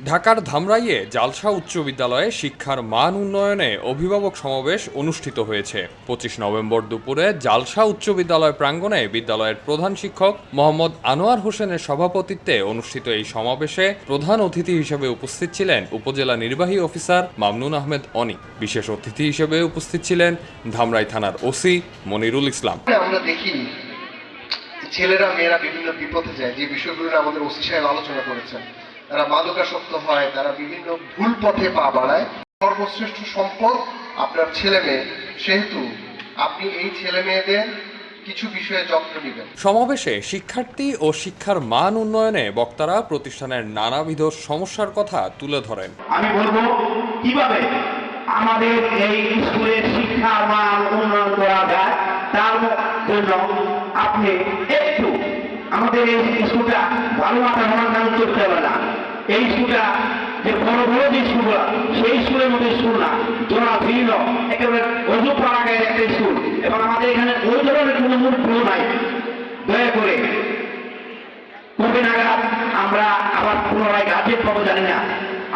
ঢাকার ধামরাইয়ে জালসা উচ্চ বিদ্যালয়ে শিক্ষার মান উন্নয়নে অভিভাবক সমাবেশ অনুষ্ঠিত হয়েছে। 25 নভেম্বর দুপুরে জালসা উচ্চ বিদ্যালয় প্রাঙ্গণে বিদ্যালয়ের প্রধান শিক্ষক মোহাম্মদ আনোয়ার হোসেনের সভাপতিত্বে অনুষ্ঠিত এই সমাবেশে প্রধান অতিথি হিসেবে উপস্থিত ছিলেন উপজেলা নির্বাহী অফিসার মামনুন আহমেদ অনি। বিশেষ অতিথি হিসেবে উপস্থিত ছিলেন ধামরাই থানার ওসি মনিরুল ইসলাম। আমরা দেখি ছেলেরা মেয়েরা বিভিন্ন বিপথে যায়, যে বিষয়গুলো আমাদের ওসি সাহেব আলোচনা করেছেন। তারা মাদকাসক্ত হয়, তারা বিভিন্ন ভুল পথে পা বাড়ায়। সর্বশ্রেষ্ঠ সম্পদ আপনার ছেলে মেয়ে, সেহেতু আপনি এই ছেলে মেয়েদের কিছু বিষয়ে যত্ন নেবেন। সমাবেশে শিক্ষার্থী ও শিক্ষার মান উন্নয়নে বক্তারা প্রতিষ্ঠানের নানাবিধ সমস্যার কথা তুলে ধরেন। আমি বলবো কিভাবে আমাদের এই স্কুলের শিক্ষার মান উন্নয়ন করা যায়, তার জন্য আপনি একটু আমাদের এই স্কুলটা ভালো মাথা সমাধান করতে হবে না। এই স্কুলটা যে বড় বড় যে স্কুলগুলো, সেই স্কুলের মধ্যে স্কুল না, জোড়া ভিন্ন একেবারে অজু পাড়াগায় একটা স্কুল, এবং আমাদের এখানে ওই ধরনের কোনো মূর্খ নাই। দয়া করে কবে নাগাদ আমরা আবার পুনরায় গাছের পাবো জানি না।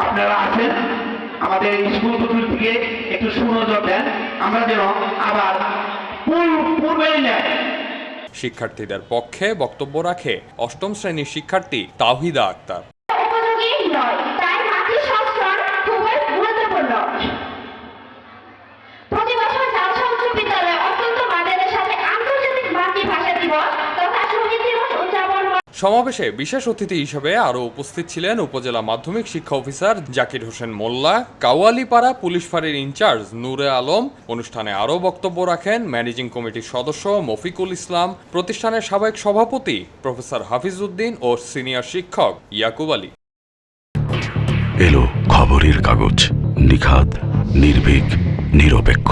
আপনারা আছেন, আমাদের স্কুল দুটোর দিকে একটু সুনজর দেন, আমরা যেন আবার পূর্বেই নেয়। শিক্ষার্থীদের পক্ষে বক্তব্য রাখে অষ্টম শ্রেণীর শিক্ষার্থী তাওহিদা আক্তার। সমাবেশে বিশেষ অতিথি হিসেবে আরও উপস্থিত ছিলেন উপজেলা মাধ্যমিক শিক্ষা অফিসার জাকির হোসেন মোল্লা, কাওয়ালিপাড়া পুলিশ ফাঁড়ির ইনচার্জ নূরে আলম। অনুষ্ঠানে আরও বক্তব্য রাখেন ম্যানেজিং কমিটির সদস্য মফিকুল ইসলাম, প্রতিষ্ঠানের সাবেক সভাপতি প্রফেসর হাফিজ উদ্দিন ও সিনিয়র শিক্ষক ইয়াকুব আলী। এলো খবরের কাগজ, নিখাত, নির্ভীক, নিরপেক্ষ।